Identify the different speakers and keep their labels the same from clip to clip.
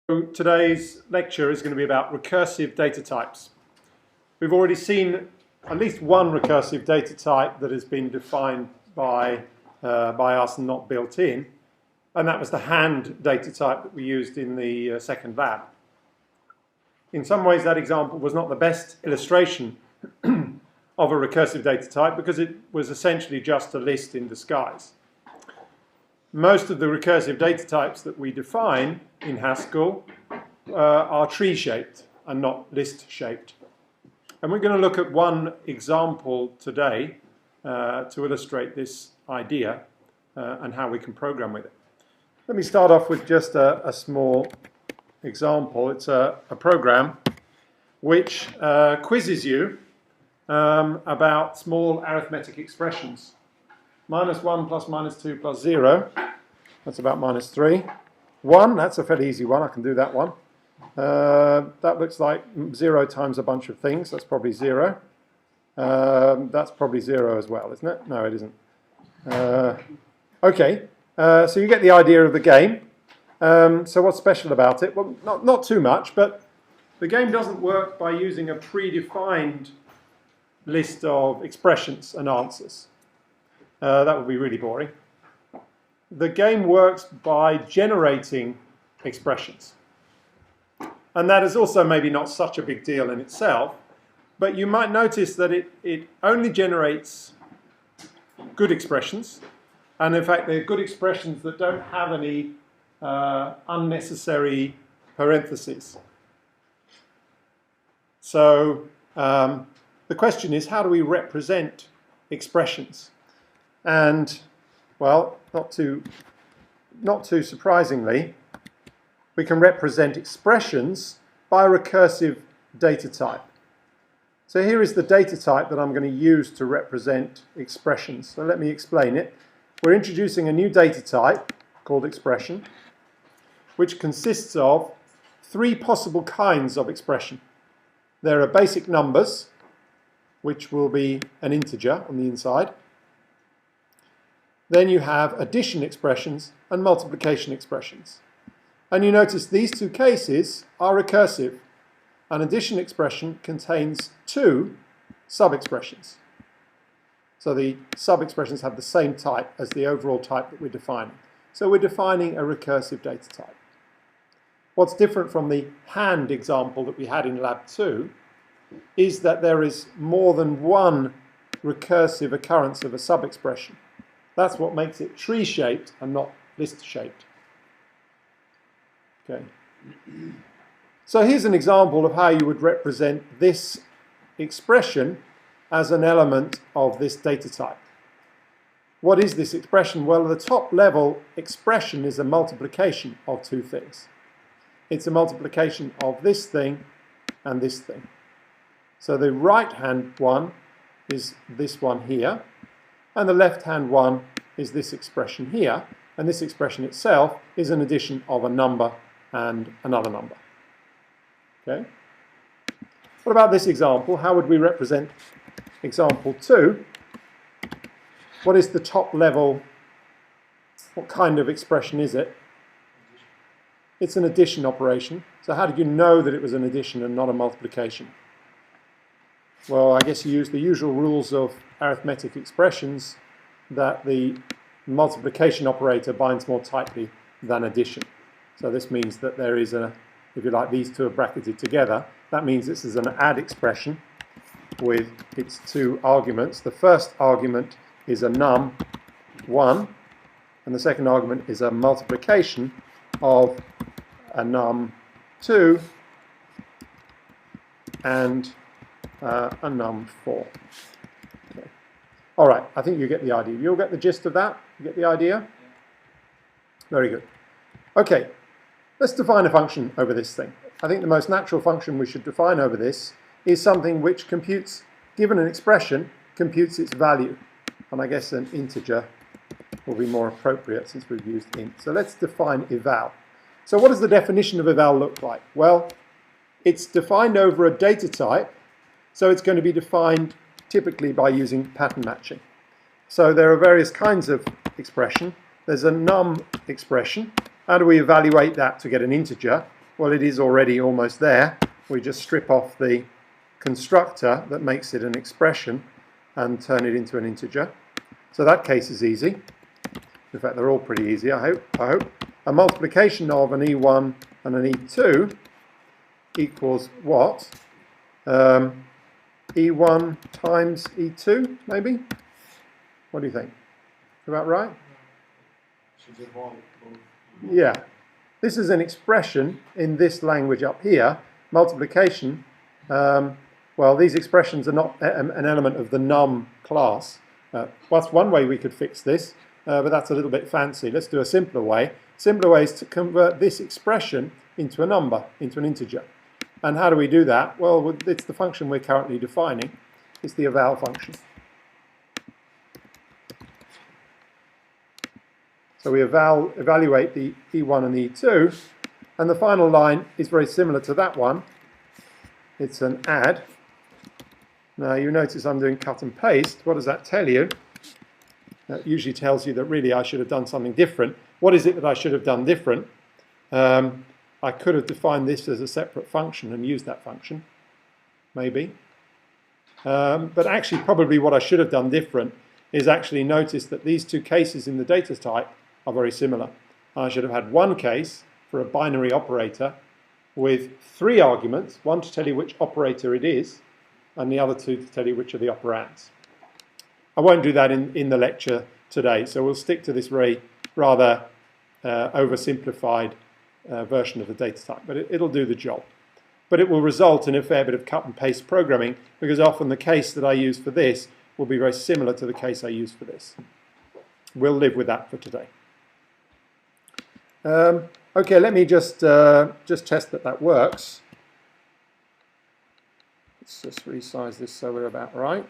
Speaker 1: So today's lecture is going to be about recursive data types. We've already seen at least one recursive data type that has been defined by us and not built in, and that was the hand data type that we used in the second lab. In some ways that example was not the best illustration of a recursive data type because it was essentially just a list in disguise. Most of the recursive data types that we define in Haskell are tree-shaped and not list-shaped. And we're going to look at one example today to illustrate this idea and how we can program with it. Let me start off with just a small example. It's a program which quizzes you about small arithmetic expressions. -1 plus -2 plus 0, that's about -3. 1, that's a fairly easy one, I can do that one. That looks like 0 times a bunch of things, that's probably 0. That's probably 0 as well, isn't it? No, it isn't. Okay, so you get the idea of the game. So what's special about it? Well, not too much, but the game doesn't work by using a predefined list of expressions and answers. That would be really boring. The game works by generating expressions. And that is also maybe not such a big deal in itself, but you might notice that it only generates good expressions. And in fact, they're good expressions that don't have any unnecessary parentheses. So the question is, how do we represent expressions? And, well, not too surprisingly, we can represent expressions by a recursive data type. So here is the data type that I'm going to use to represent expressions. So let me explain it. We're introducing a new data type called expression, which consists of 3 possible kinds of expression. There are basic numbers, which will be an integer on the inside. Then you have addition expressions and multiplication expressions. And you notice these two cases are recursive. An addition expression contains 2 sub-expressions. So the sub-expressions have the same type as the overall type that we're defining. So we're defining a recursive data type. What's different from the hand example that we had in Lab 2 is that there is more than one recursive occurrence of a sub-expression. That's what makes it tree-shaped and not list-shaped. Okay. So here's an example of how you would represent this expression as an element of this data type. What is this expression? Well, the top level expression is a multiplication of 2 things. It's a multiplication of this thing and this thing. So the right-hand one is this one here, and the left-hand one is this expression here, and this expression itself is an addition of a number and another number. Okay? What about this example? How would we represent example 2? What is the top level? What kind of expression is it? It's an addition operation. So how did you know that it was an addition and not a multiplication? Well, I guess you use the usual rules of arithmetic expressions, that the multiplication operator binds more tightly than addition. So this means that there is if you like, these two are bracketed together. That means this is an add expression with its 2 arguments. The first argument is a num1, and the second argument is a multiplication of a num2 and a num4. Okay. All right, I think you get the idea. You'll get the gist of that? You get the idea? Very good. Okay, let's define a function over this thing. I think the most natural function we should define over this is something which computes, given an expression, computes its value. And I guess an integer will be more appropriate since we've used int. So let's define eval. So what does the definition of eval look like? Well, it's defined over a data type, so it's going to be defined typically by using pattern matching. So there are various kinds of expression. There's a num expression. How do we evaluate that to get an integer? Well, it is already almost there. We just strip off the constructor that makes it an expression and turn it into an integer. So that case is easy. In fact, they're all pretty easy, I hope. A multiplication of an E1 and an E2 equals what? E1 times E2, maybe? What do you think? About right? Yeah. This is an expression in this language up here. Multiplication. Well, these expressions are not an element of the num class. That's one way we could fix this, but that's a little bit fancy. Let's do a simpler way. Simpler way is to convert this expression into a number, into an integer. And how do we do that? Well, it's the function we're currently defining. It's the eval function. So we evaluate the E1 and the E2, and the final line is very similar to that one. It's an add. Now you notice I'm doing cut and paste. What does that tell you? That usually tells you that really I should have done something different. What is it that I should have done different? I could have defined this as a separate function and used that function, maybe. But actually probably what I should have done different is actually notice that these two cases in the data type are very similar. I should have had one case for a binary operator with 3 arguments, one to tell you which operator it is, and the other 2 to tell you which are the operands. I won't do that in the lecture today, so we'll stick to this very rather oversimplified version of the data type, but it'll do the job. But it will result in a fair bit of cut and paste programming, because often the case that I use for this will be very similar to the case I use for this. We'll live with that for today. Okay, let me just test that works. Let's just resize this so we're about right.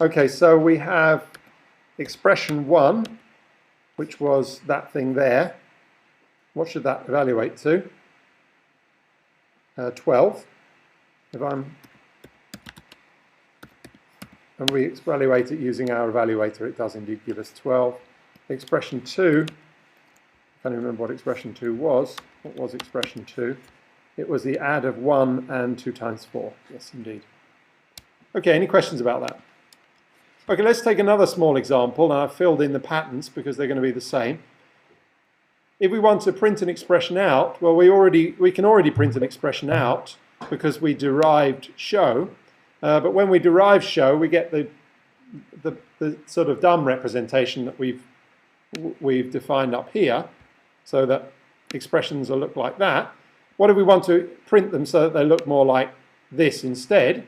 Speaker 1: Okay, so we have expression 1, which was that thing there. What should that evaluate to? 12. And we evaluate it using our evaluator, it does indeed give us 12. Expression 2, I can't remember what expression 2 was. What was expression 2? It was the add of 1 and 2 times 4. Yes, indeed. Okay, any questions about that? Okay, let's take another small example. Now I've filled in the patterns because they're going to be the same. If we want to print an expression out, well, we can already print an expression out because we derived show. But when we derive show, we get the sort of dumb representation that we've defined up here, so that expressions will look like that. What if we want to print them so that they look more like this instead?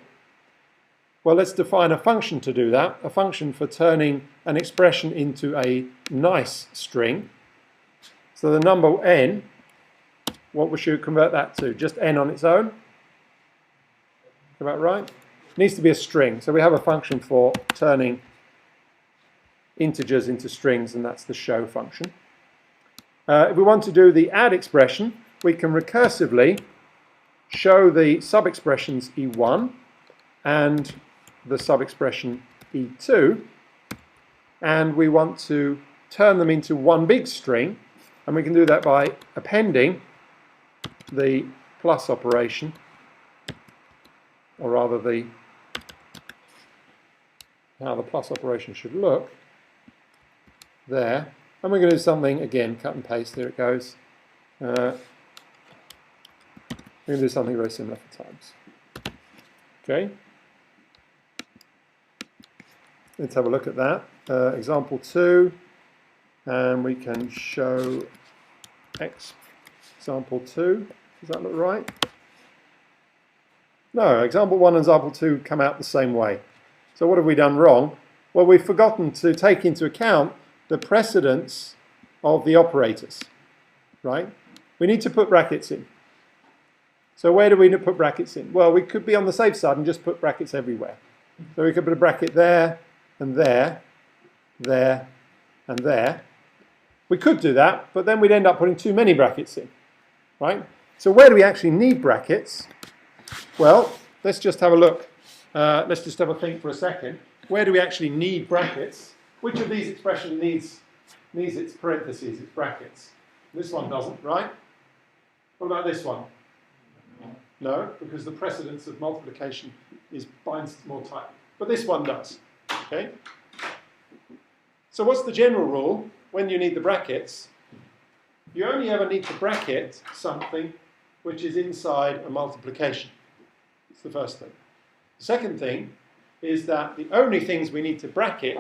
Speaker 1: Well, let's define a function to do that, a function for turning an expression into a nice string. So the number n, what we should convert that to? Just n on its own? About right? It needs to be a string. So we have a function for turning integers into strings, and that's the show function. If we want to do the add expression, we can recursively show the sub-expressions E1 and the sub-expression E2, and we want to turn them into one big string, and we can do that by appending the plus operation, or rather how the plus operation should look there. And we're going to do something, again, cut and paste, there it goes. We're going to do something very similar for times. Okay. Let's have a look at that. Example 2, and we can show example 2. Does that look right? No, example 1 and example 2 come out the same way. So what have we done wrong? Well, we've forgotten to take into account the precedence of the operators, right? We need to put brackets in. So where do we put brackets in? Well, we could be on the safe side and just put brackets everywhere. So we could put a bracket there, and there, there, and there. We could do that, but then we'd end up putting too many brackets in, right? So where do we actually need brackets? Well, let's just have a look. Let's just have a think for a second. Where do we actually need brackets? Which of these expressions needs its parentheses, its brackets? This one doesn't, right? What about this one? No, because the precedence of multiplication binds more tightly. But this one does. Okay? So what's the general rule when you need the brackets? You only ever need to bracket something which is inside a multiplication. It's the first thing. The second thing is that the only things we need to bracket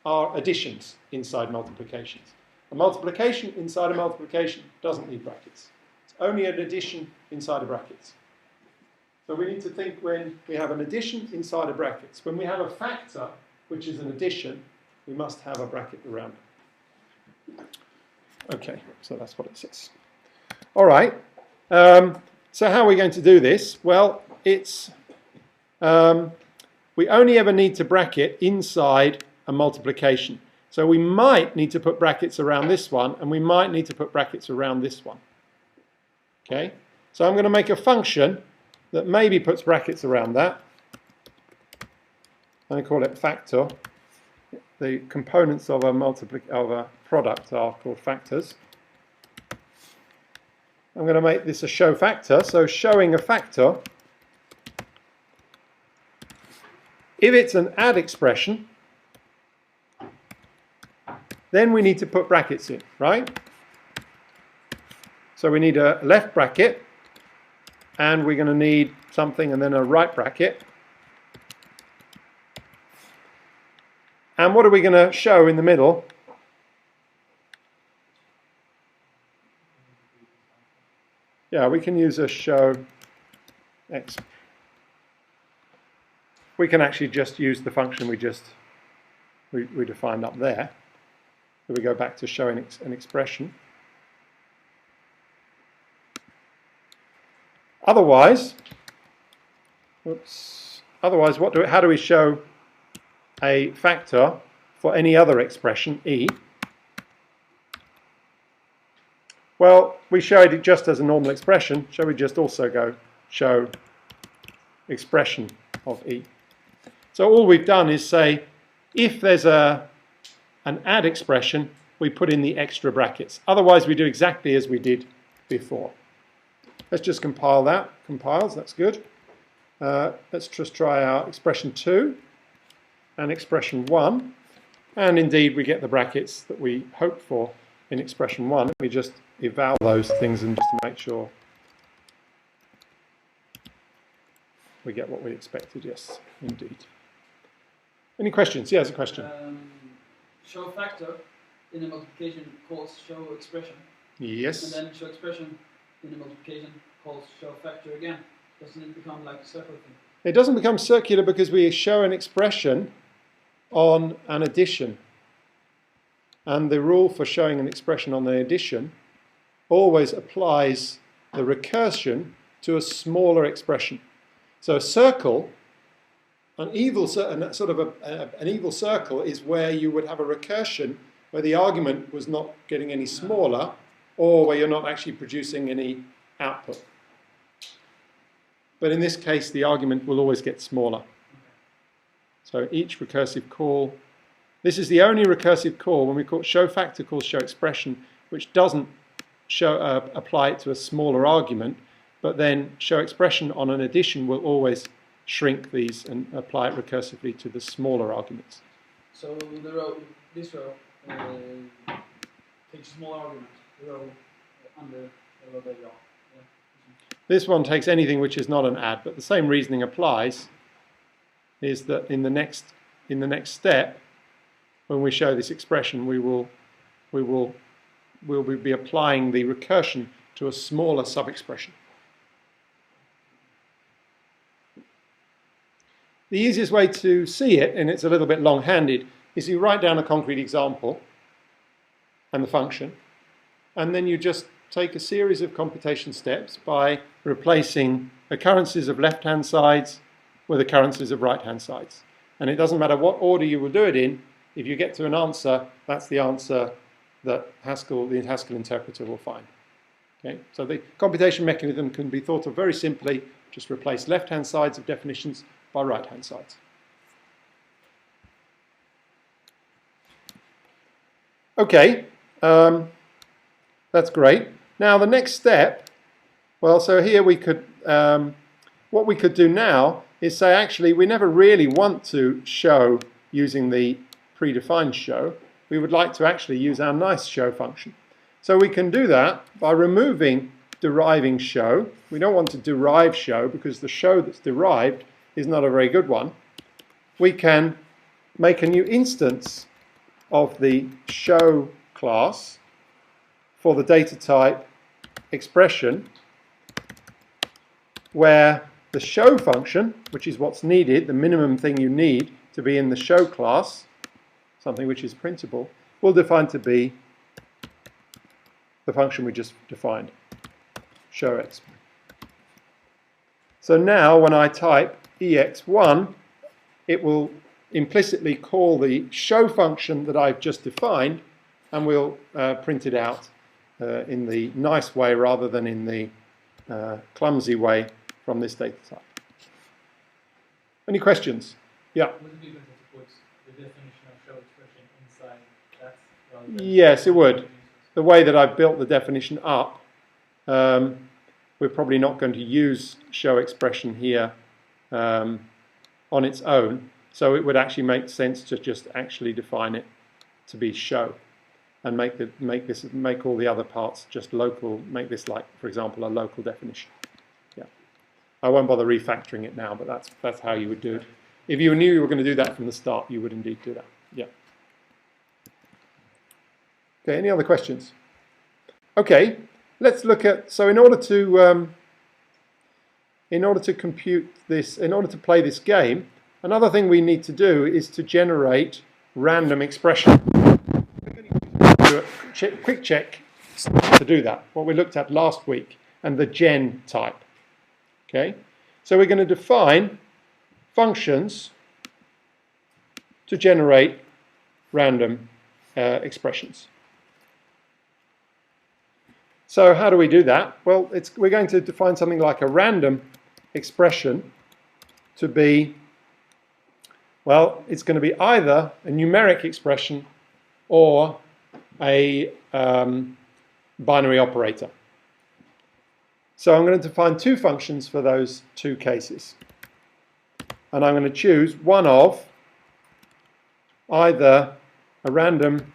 Speaker 1: are additions inside multiplications. A multiplication inside a multiplication doesn't need brackets. It's only an addition inside of brackets. So we need to think when we have an addition inside of brackets. When we have a factor, which is an addition, we must have a bracket around it. Okay, so that's what it says. All right. So how are we going to do this? Well, it's we only ever need to bracket inside a multiplication. So we might need to put brackets around this one, and we might need to put brackets around this one. Okay? So I'm going to make a function that maybe puts brackets around that. I'm going to call it factor. The components of a product are called factors. I'm going to make this a show factor. So showing a factor, if it's an add expression, then we need to put brackets in, right? So we need a left bracket, and we're going to need something and then a right bracket. And what are we going to show in the middle? Yeah, we can use a show x. We can actually just use the function we defined up there. So we go back to showing an expression. Otherwise, how do we show a factor for any other expression, e? Well, we showed it just as a normal expression. Shall we just also go show expression of e? So all we've done is say, if there's an add expression, we put in the extra brackets. Otherwise, we do exactly as we did before. Let's just compile that. Compiles, that's good. Let's just try our expression 2 and expression 1. And indeed, we get the brackets that we hoped for in expression 1. Let me just eval those things and just to make sure we get what we expected. Yes, indeed. Any questions? Yes, a question.
Speaker 2: Show factor in a multiplication calls show expression.
Speaker 1: Yes.
Speaker 2: And then show expression in a multiplication calls show factor again. Doesn't it become like a circular thing?
Speaker 1: It doesn't become circular because we show an expression on an addition. And the rule for showing an expression on the addition always applies the recursion to a smaller expression. So a circle, an evil circle is where you would have a recursion where the argument was not getting any smaller or where you're not actually producing any output. But in this case, the argument will always get smaller. So each recursive call, this is the only recursive call when we call show factor calls show expression, which doesn't apply it to a smaller argument, but then show expression on an addition will always shrink these and apply it recursively to the smaller arguments.
Speaker 2: So this row takes a small argument, the row under the row that you are.
Speaker 1: This one takes anything which is not an add, but the same reasoning applies. Is that in the next step, when we show this expression, we'll be applying the recursion to a smaller sub-expression. The easiest way to see it, and it's a little bit long-handed, is you write down a concrete example and the function, and then you just take a series of computation steps by replacing occurrences of left-hand sides with occurrences of right-hand sides. And it doesn't matter what order you will do it in, if you get to an answer, that's the answer that the Haskell interpreter will find. Okay? So the computation mechanism can be thought of very simply, just replace left-hand sides of definitions by right-hand sides. Okay, that's great. Now the next step Well, so here we could, what we could do now is say actually we never really want to show using the predefined show. We would like to actually use our nice show function. So we can do that by removing deriving show. We don't want to derive show because the show that's derived is not a very good one. We can make a new instance of the show class for the data type expression, where the show function, which is what's needed, the minimum thing you need to be in the show class, something which is printable, will define to be the function we just defined, showx. So now when I type ex1, it will implicitly call the show function that I've just defined, and we'll print it out in the nice way rather than in the clumsy way from this data type. Any questions? Yeah.
Speaker 3: Would it be better to put the definition of show expression inside that? Rather than
Speaker 1: Yes, it would. The way that I've built the definition up, we're probably not going to use show expression here on its own. So it would actually make sense to just actually define it to be show, and make all the other parts just local. Make this like, for example, a local definition. Yeah, I won't bother refactoring it now, but that's how you would do it. If you knew you were going to do that from the start, you would indeed do that. Yeah. Okay. Any other questions? Okay. Let's look at. So in order to compute this, in order to play this game, another thing we need to do is to generate random expression. We're going to do a quick check to do that, what we looked at last week, and the gen type. Okay, so we're going to define functions to generate random expressions. So how do we do that? Well, we're going to define something like a random expression to be, well, it's going to be either a numeric expression or a binary operator. So I'm going to define two functions for those two cases. And I'm going to choose one of either a random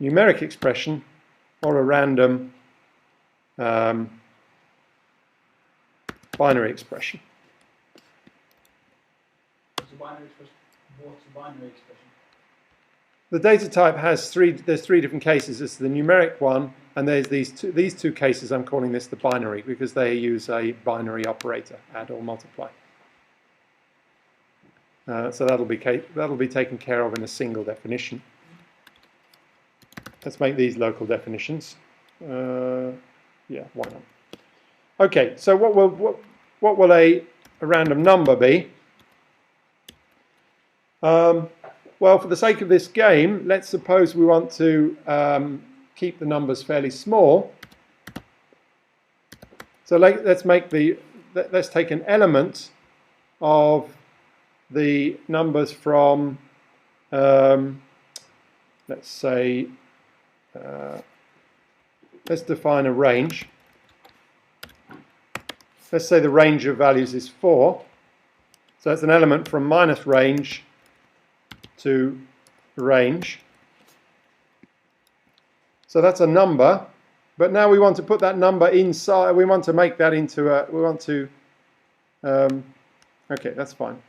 Speaker 1: numeric expression or a random binary expression.
Speaker 2: What's the binary expression?
Speaker 1: The data type has there's three different cases. It's the numeric one, and there's these two cases. I'm calling this the binary because they use a binary operator, add or multiply. So that'll be taken care of in a single definition. Let's make these local definitions. Yeah, why not? Okay, so what will a random number be? Well, for the sake of this game, let's suppose we want to keep the numbers fairly small. So let's take an element of the numbers from, let's say, let's define a range. Let's say the range of values is 4. So that's an element from minus range to range. So that's a number, but now we want to put that number inside. We want to make that into a. Okay, that's fine.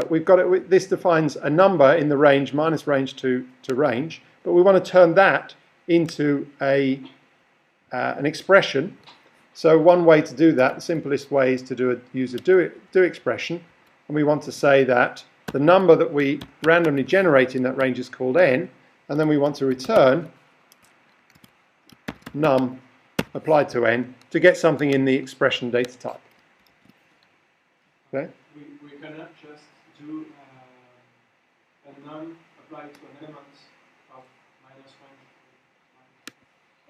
Speaker 1: We've got it. This defines a number in the range minus range to range, but we want to turn that into an expression. So one way to do that, the simplest way, is to use a do expression, and we want to say that the number that we randomly generate in that range is called n, and then we want to return num applied to n to get something in the expression data type. Okay.
Speaker 4: We cannot just do a num applied to an element of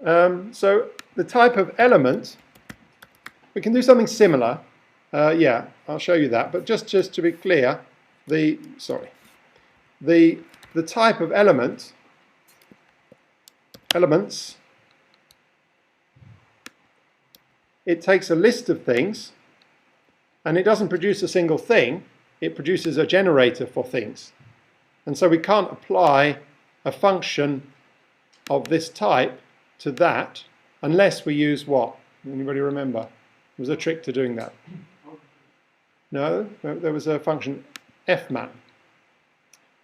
Speaker 4: -1.
Speaker 1: So the type of element, we can do something similar. Yeah, I'll show you that. But just to be clear, the type of elements it takes a list of things and it doesn't produce a single thing, it produces a generator for things. And so we can't apply a function of this type to that unless we use what? Anybody remember? There was a trick to doing that. No, there was a function fmap.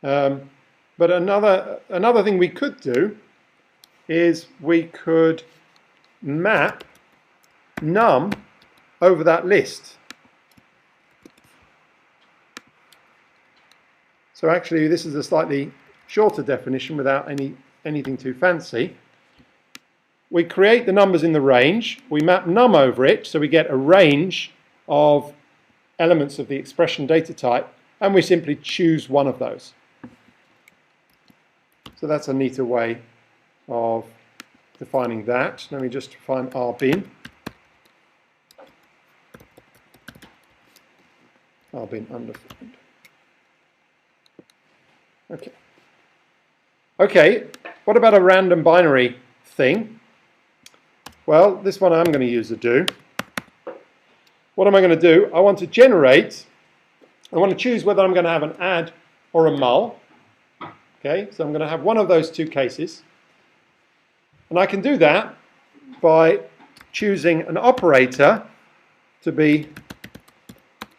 Speaker 1: But another thing we could do is we could map num over that list. So actually this is a slightly shorter definition without anything too fancy. We create the numbers in the range, we map num over it, so we get a range of elements of the expression data type, and we simply choose one of those. So that's a neater way of defining that. Let me just define rbin. Rbin undefined. Okay. Okay, what about a random binary thing? Well, this one I'm going to use a do. What am I going to do? I want to choose whether I'm going to have an add or a mul. Okay, so I'm going to have one of those two cases. And I can do that by choosing an operator to be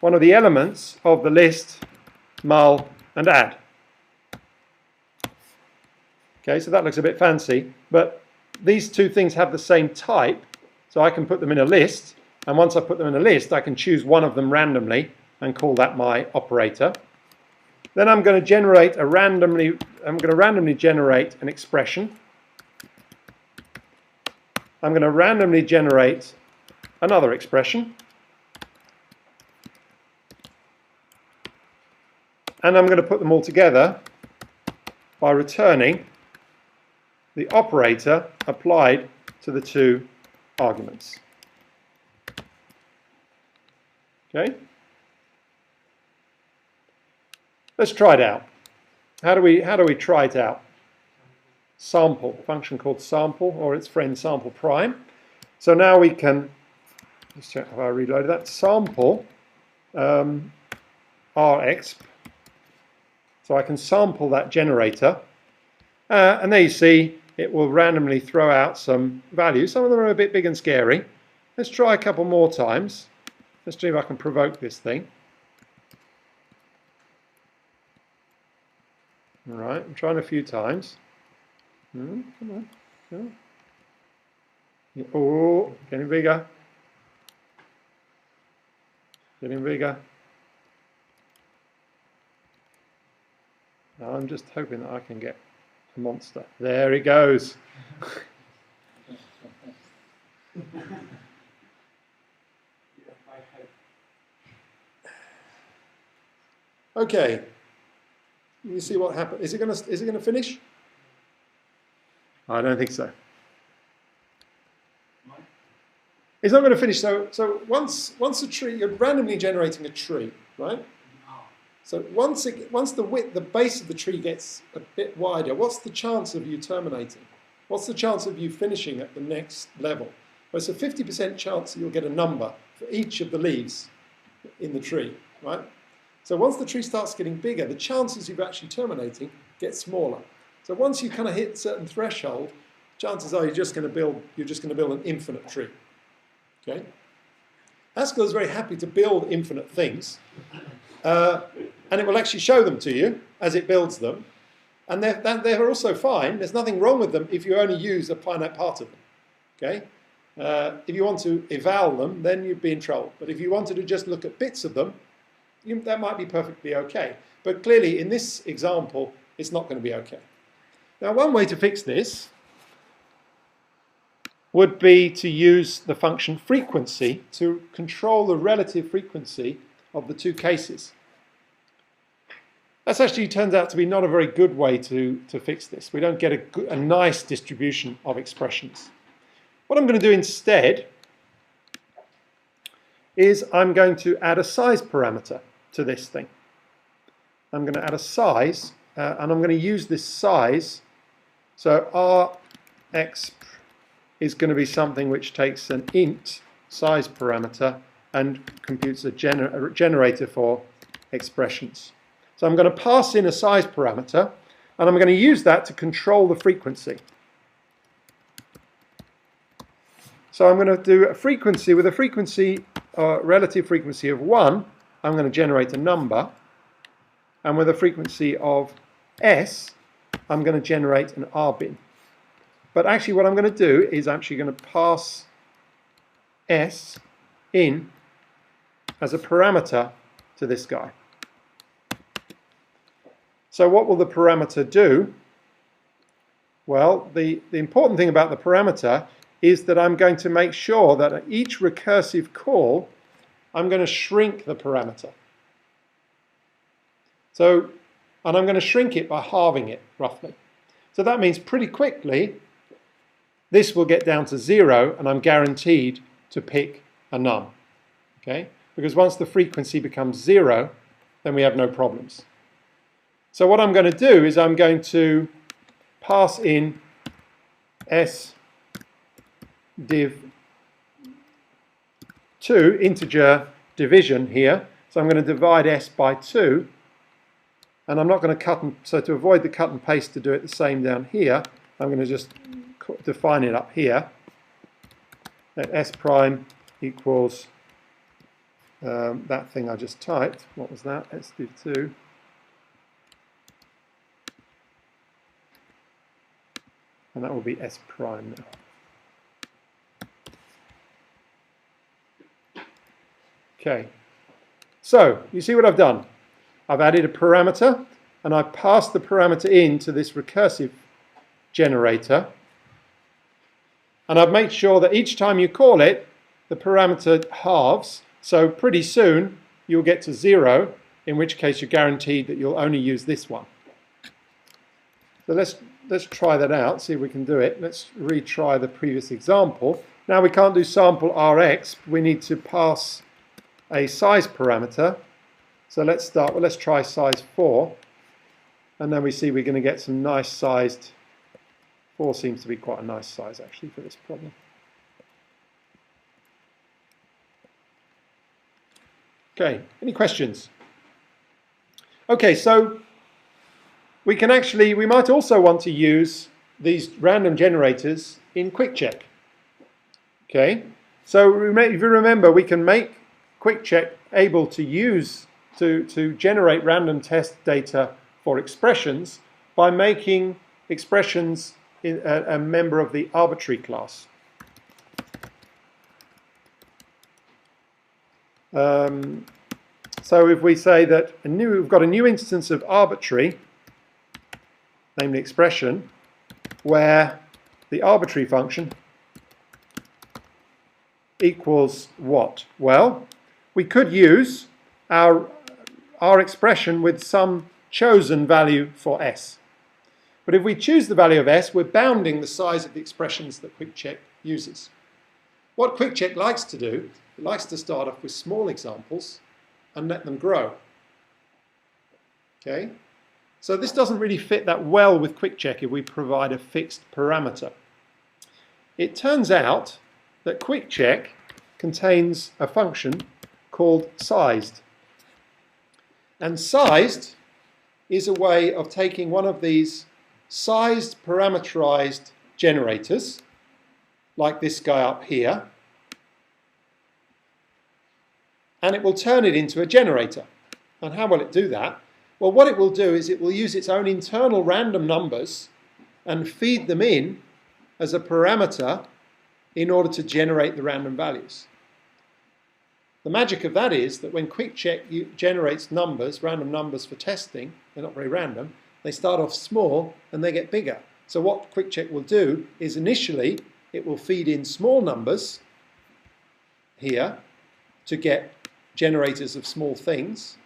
Speaker 1: one of the elements of the list, mul, and add. Okay, so that looks a bit fancy, but these two things have the same type, so I can put them in a list, and once I put them in a list, I can choose one of them randomly and call that my operator. Then I'm going to randomly generate an expression. I'm going to randomly generate another expression. And I'm going to put them all together by returning the operator applied to the two arguments. Okay? Let's try it out. How do we try it out? Sample, a function called sample, or its friend sample prime. So now we can, let's check how I reloaded that, sample rexp. So I can sample that generator, and there you see it will randomly throw out some values. Some of them are a bit big and scary. Let's try a couple more times. Let's see if I can provoke this thing. All right, I'm trying a few times. Come on. Come on. Oh, getting bigger. Getting bigger. Now I'm just hoping that I can get a monster. There he goes. Okay. You see what happened? Is it going to finish? I don't think so. It's not going to finish. So once a tree, you're randomly generating a tree, right? So once the base of the tree gets a bit wider, what's the chance of you terminating? What's the chance of you finishing at the next level? Well, it's a 50% chance that you'll get a number for each of the leaves in the tree, right? So once the tree starts getting bigger, the chances of you actually terminating get smaller. So once you kind of hit a certain threshold, chances are you're just going to build an infinite tree. Okay? Haskell is very happy to build infinite things. And it will actually show them to you as it builds them. And they're also fine. There's nothing wrong with them if you only use a finite part of them. Okay? If you want to eval them, then you'd be in trouble. But if you wanted to just look at bits of them, that might be perfectly okay. But clearly, in this example, it's not going to be okay. Now, one way to fix this would be to use the function frequency to control the relative frequency of the two cases. That actually turns out to be not a very good way to fix this. We don't get a nice distribution of expressions. What I'm going to do instead is I'm going to add a size parameter to this thing. I'm going to add a size, and I'm going to use this size. So rexp is going to be something which takes an int size parameter and computes a generator for expressions. So I'm going to pass in a size parameter, and I'm going to use that to control the frequency. So I'm going to do a frequency with a frequency, relative frequency of 1, I'm going to generate a number, and with a frequency of S, I'm going to generate an R bin. But actually what I'm going to do is actually going to pass S in as a parameter to this guy. So what will the parameter do? Well, the important thing about the parameter is that I'm going to make sure that at each recursive call, I'm going to shrink the parameter. So, and I'm going to shrink it by halving it, roughly. So that means pretty quickly, this will get down to 0, and I'm guaranteed to pick a num. Okay? Because once the frequency becomes 0, then we have no problems. So what I'm going to do is I'm going to pass in s div 2 integer division here. So I'm going to divide s by 2, and I'm not going to cut and, so to avoid the cut and paste to do it the same down here, I'm going to just define it up here. Let s prime equals that thing I just typed. What was that? S div 2. And that will be s prime now. Okay, so you see what I've done. I've added a parameter, and I've passed the parameter into this recursive generator, and I've made sure that each time you call it, the parameter halves, so pretty soon you'll get to 0, in which case you're guaranteed that you'll only use this one. So let's try that out, see if we can do it. Let's retry the previous example. Now we can't do sample Rx, we need to pass a size parameter. So let's start, well, let's try size 4, and then we see we're going to get some nice sized, 4 seems to be quite a nice size actually for this problem. Okay, any questions? Okay, so we might also want to use these random generators in quick check. Okay, so if you remember, we can make quick check able to use to generate random test data for expressions by making expressions in a member of the arbitrary class. So if we say that we've got a new instance of arbitrary, namely expression, where the arbitrary function equals what? Well, we could use our expression with some chosen value for s. But if we choose the value of s, we're bounding the size of the expressions that QuickCheck uses. What QuickCheck likes to do, it likes to start off with small examples and let them grow. Okay? So this doesn't really fit that well with QuickCheck if we provide a fixed parameter. It turns out that QuickCheck contains a function called sized. And sized is a way of taking one of these sized parameterized generators, like this guy up here, and it will turn it into a generator. And how will it do that? Well, what it will do is it will use its own internal random numbers and feed them in as a parameter in order to generate the random values. The magic of that is that when QuickCheck generates numbers, random numbers for testing, they're not very random, they start off small and they get bigger. So what QuickCheck will do is initially it will feed in small numbers here to get generators of small things.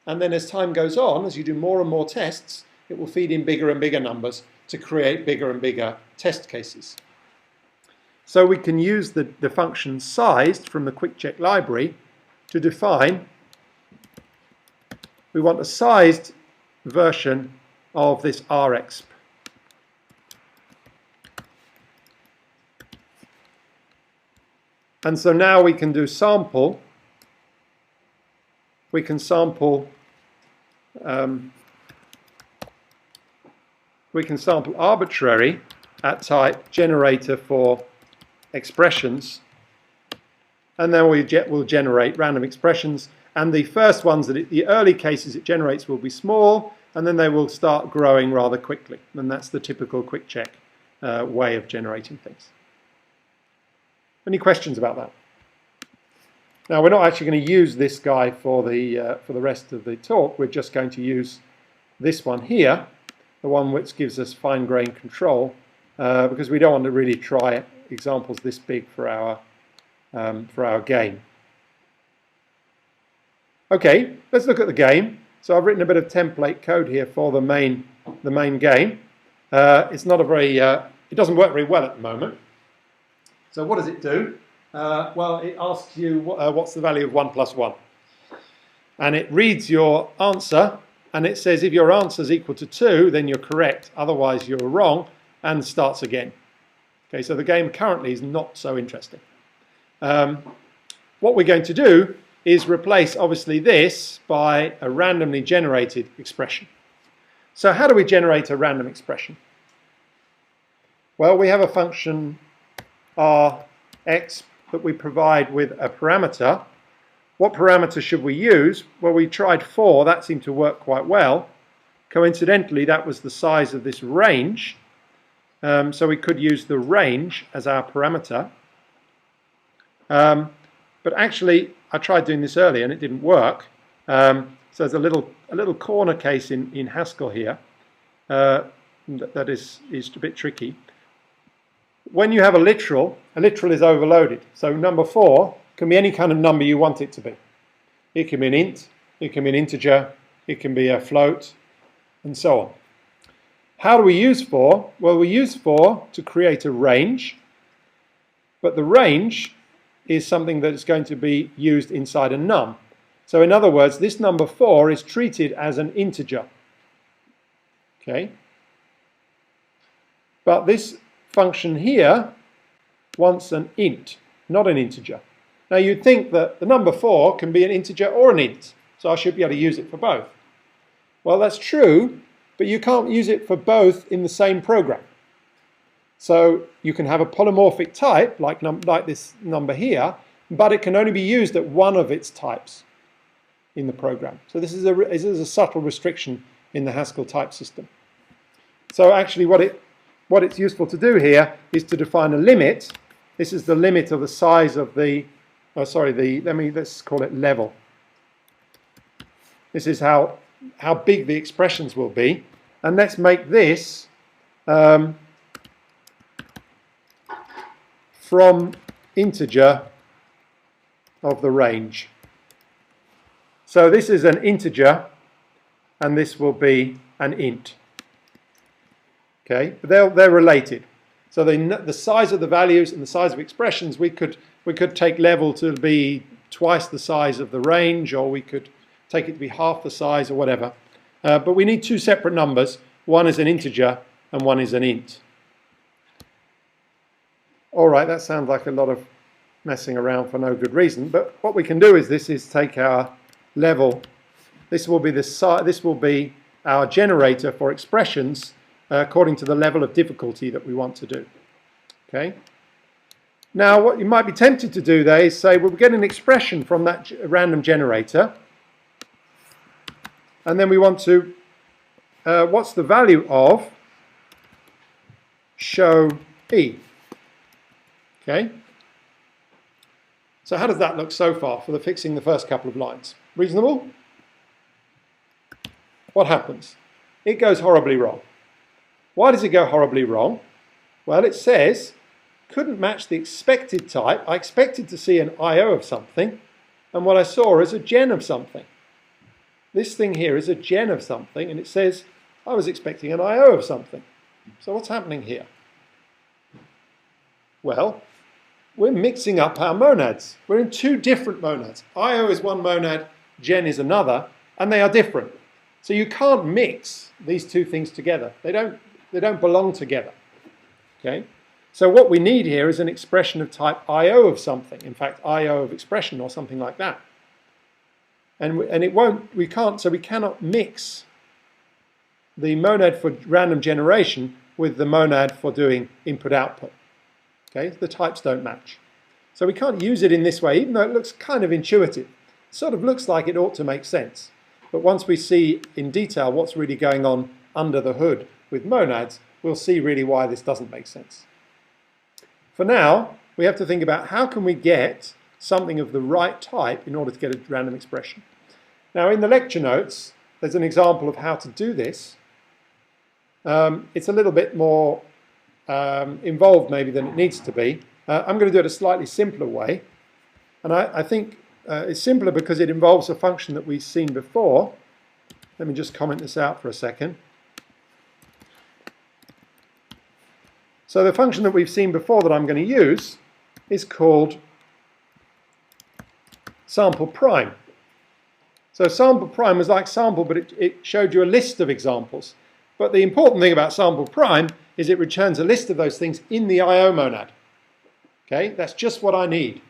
Speaker 1: And then as time goes on, as you do more and more tests, it will feed in bigger and bigger numbers to create bigger and bigger test cases. So we can use the function sized from the QuickCheck library to define, we want a sized version of this Rexp. And so now we can do sample. We can sample arbitrary at type generator for expressions, and then we'll generate random expressions. And the first ones, the early cases it generates will be small, and then they will start growing rather quickly. And that's the typical quick check way of generating things. Any questions about that? Now, we're not actually going to use this guy for the rest of the talk. We're just going to use this one here, the one which gives us fine-grained control, because we don't want to really try examples this big for our game. Okay, let's look at the game. So I've written a bit of template code here for the main game. It's not a very, it doesn't work very well at the moment. So what does it do? Well, it asks you what's the value of 1 plus 1. And it reads your answer, and it says if your answer is equal to 2, then you're correct. Otherwise, you're wrong, and starts again. Okay, so the game currently is not so interesting. What we're going to do is replace, obviously, this by a randomly generated expression. So how do we generate a random expression? Well, we have a function Rx that we provide with a parameter. What parameter should we use? Well, we tried 4. That seemed to work quite well. Coincidentally, that was the size of this range. So we could use the range as our parameter. But actually, I tried doing this earlier and it didn't work. So there's a little corner case in Haskell here that is a bit tricky. When you have a literal is overloaded. So number 4 can be any kind of number you want it to be. It can be an int, it can be an integer, it can be a float, and so on. How do we use 4? Well, we use 4 to create a range, but the range is something that is going to be used inside a num. So in other words, this number 4 is treated as an integer. Okay? But this function here wants an int, not an integer. Now you'd think that the number 4 can be an integer or an int, so I should be able to use it for both. Well, that's true, but you can't use it for both in the same program. So you can have a polymorphic type, like this number here, but it can only be used at one of its types in the program. So this is a subtle restriction in the Haskell type system. So actually what it's useful to do here is to define a limit. This is the limit of the size of the, let's call it level. This is how big the expressions will be. And let's make this from integer of the range. So this is an integer, and this will be an int. Okay, but they're related. So the size of the values and the size of expressions, we could take level to be twice the size of the range, or we could take it to be half the size, or whatever. But we need two separate numbers. One is an integer, and one is an int. All right, that sounds like a lot of messing around for no good reason. But what we can do is take our level. This will be our generator for expressions according to the level of difficulty that we want to do. Okay. Now, what you might be tempted to do there is say, well, we get an expression from that random generator, and then we want to, what's the value of show e? Okay. So how does that look so far for fixing the first couple of lines? Reasonable? What happens? It goes horribly wrong. Why does it go horribly wrong? Well, it says, couldn't match the expected type. I expected to see an IO of something, and what I saw is a gen of something. This thing here is a gen of something, and it says, I was expecting an IO of something. So what's happening here? Well, we're mixing up our monads. We're in two different monads. IO is one monad, gen is another, and they are different. So you can't mix these two things together. They don't belong together. Okay? So what we need here is an expression of type IO of something. In fact, IO of expression or something like that. And we cannot mix the monad for random generation with the monad for doing input-output. Okay, the types don't match. So we can't use it in this way, even though it looks kind of intuitive. It sort of looks like it ought to make sense. But once we see in detail what's really going on under the hood with monads, we'll see really why this doesn't make sense. For now, we have to think about how can we get something of the right type in order to get a random expression. Now, in the lecture notes, there's an example of how to do this. It's a little bit more involved maybe than it needs to be. I'm going to do it a slightly simpler way. And I think it's simpler because it involves a function that we've seen before. Let me just comment this out for a second. So the function that we've seen before that I'm going to use is called sample prime. So sample prime was like sample, but it showed you a list of examples. But the important thing about sample prime is it returns a list of those things in the IO monad. Okay, that's just what I need.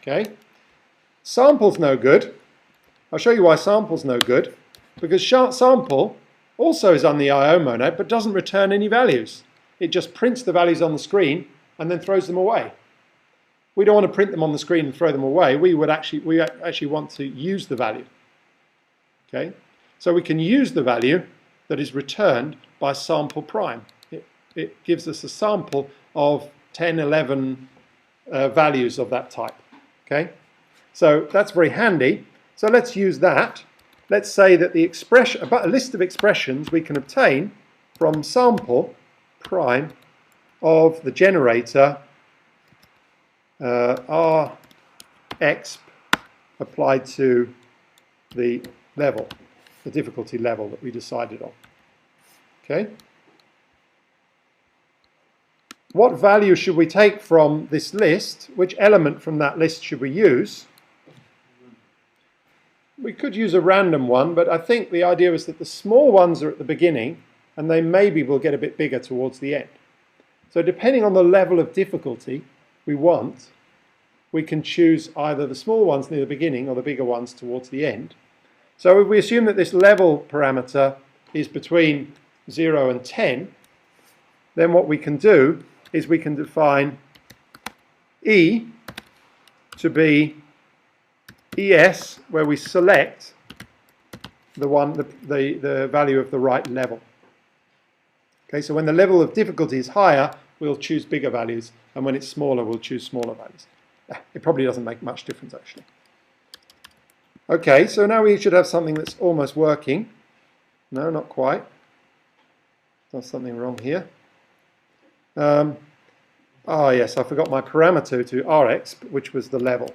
Speaker 1: Okay, sample's no good. I'll show you why sample's no good. Because sample also is on the IO monad, but doesn't return any values. It just prints the values on the screen and then throws them away. We don't want to print them on the screen and throw them away. We actually want to use the value. Okay, so we can use the value that is returned by sample prime. It gives us a sample of 10, 11 values of that type. Okay, so that's very handy. So let's use that. Let's say that the expression, about a list of expressions we can obtain from sample prime of the generator Rx applied to the level, the difficulty level that we decided on. Okay. What value should we take from this list? Which element from that list should we use? We could use a random one, but I think the idea is that the small ones are at the beginning and they maybe will get a bit bigger towards the end. So depending on the level of difficulty we want, we can choose either the small ones near the beginning or the bigger ones towards the end. So if we assume that this level parameter is between 0 and 10, then what we can do is we can define E to be ES, where we select the value of the right level. Okay, so when the level of difficulty is higher, we'll choose bigger values, and when it's smaller, we'll choose smaller values. It probably doesn't make much difference, actually. Okay, so now we should have something that's almost working. No, not quite. There's something wrong here. Yes, I forgot my parameter to Rx, which was the level.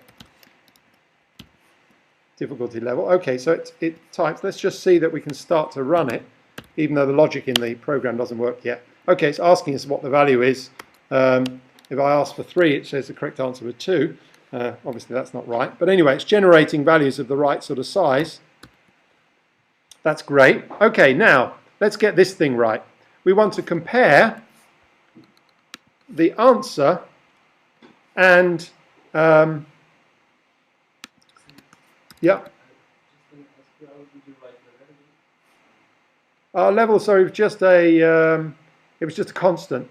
Speaker 1: Difficulty level. Okay, so it types. Let's just see that we can start to run it, even though the logic in the program doesn't work yet. Okay, it's asking us what the value is. If I ask for 3, it says the correct answer was 2. Obviously that's not right. But anyway, it's generating values of the right sort of size. That's great. Okay, now let's get this thing right. We want to compare the answer and our level, sorry, was just it was just a constant.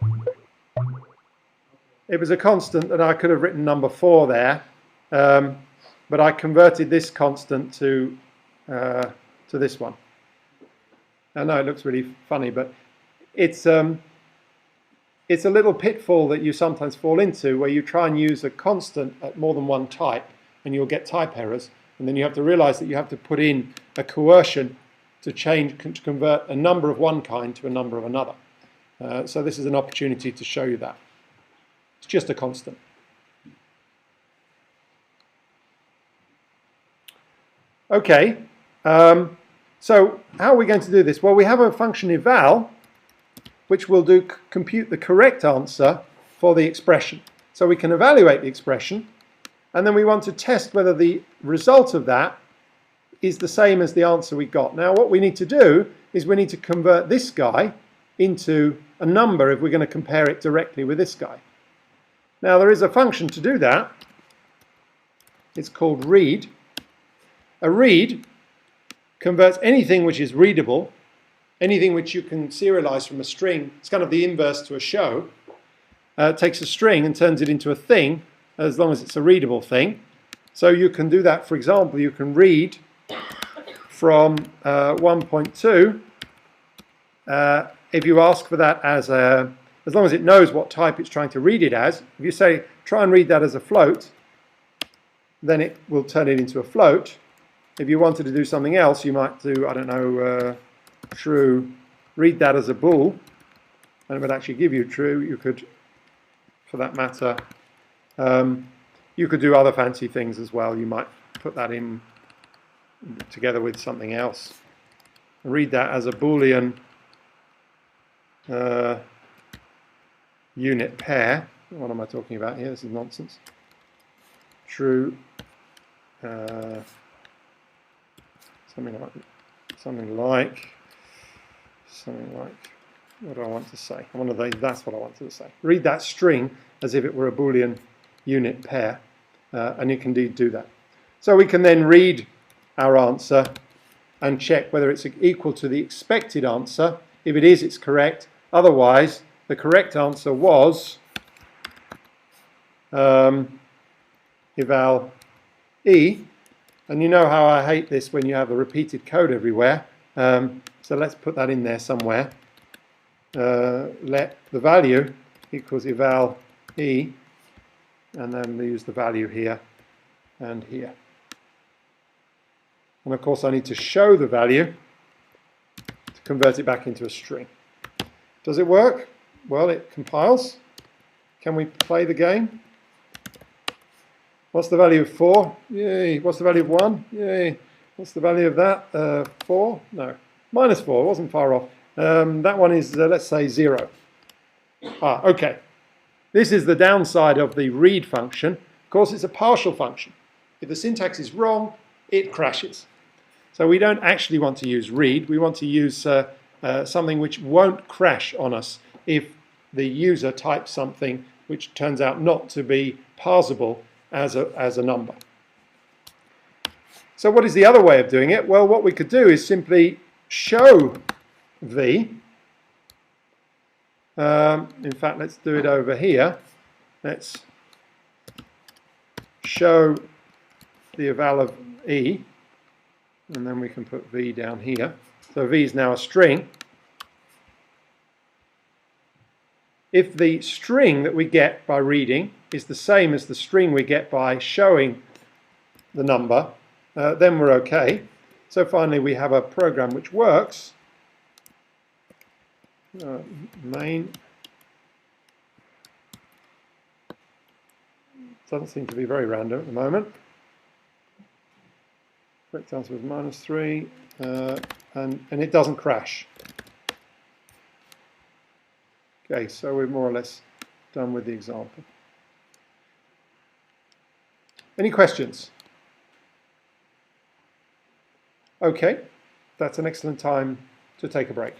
Speaker 1: It was a constant, and I could have written number 4 there, but I converted this constant to this one. I know it looks really funny, but it's a little pitfall that you sometimes fall into, where you try and use a constant at more than one type, and you'll get type errors, and then you have to realize that you have to put in a coercion to convert a number of one kind to a number of another. So this is an opportunity to show you that. It's just a constant. Okay, so how are we going to do this? Well, we have a function eval, which will compute the correct answer for the expression. So we can evaluate the expression, and then we want to test whether the result of that is the same as the answer we got. Now what we need to do is we need to convert this guy into a number if we're going to compare it directly with this guy. Now there is a function to do that. It's called read. A read converts anything which is readable, anything which you can serialize from a string. It's kind of the inverse to a show. Takes a string and turns it into a thing, as long as it's a readable thing. So you can do that, for example, you can read from 1.2 if you ask for that as long as it knows what type it's trying to read it as. If you say, try and read that as a float, then it will turn it into a float. If you wanted to do something else, you might do, I don't know, true, read that as a bool, and it would actually give you true. You could, for that matter, you could do other fancy things as well. You might put that in together with something else. Read that as a Boolean unit pair. What am I talking about here? This is nonsense. True. Something like. What do I want to say? That's what I wanted to say. Read that string as if it were a Boolean unit pair, and you can indeed do that. So we can then read our answer and check whether it's equal to the expected answer. If it is, it's correct. Otherwise, the correct answer was eval E. And you know how I hate this when you have a repeated code everywhere. So let's put that in there somewhere. Let the value equals eval E, and then we use the value here and here. And of course I need to show the value to convert it back into a string. Does it work? Well, it compiles. Can we play the game? What's the value of 4? Yay. What's the value of 1? Yay. What's the value of that? 4? No. Minus 4. It wasn't far off. That one is, let's say, 0. Okay. This is the downside of the read function. Of course, it's a partial function. If the syntax is wrong, it crashes. So we don't actually want to use read. We want to use something which won't crash on us if the user types something which turns out not to be parsable as a number. So what is the other way of doing it? Well, what we could do is simply show v. In fact, let's do it over here. Let's show the eval of E, and then we can put v down here. So v is now a string. If the string that we get by reading is the same as the string we get by showing the number, then we're okay. So finally we have a program which works. Main. Doesn't seem to be very random at the moment. Correct answer was -3, and it doesn't crash. Okay, so we're more or less done with the example. Any questions? Okay, that's an excellent time to take a break.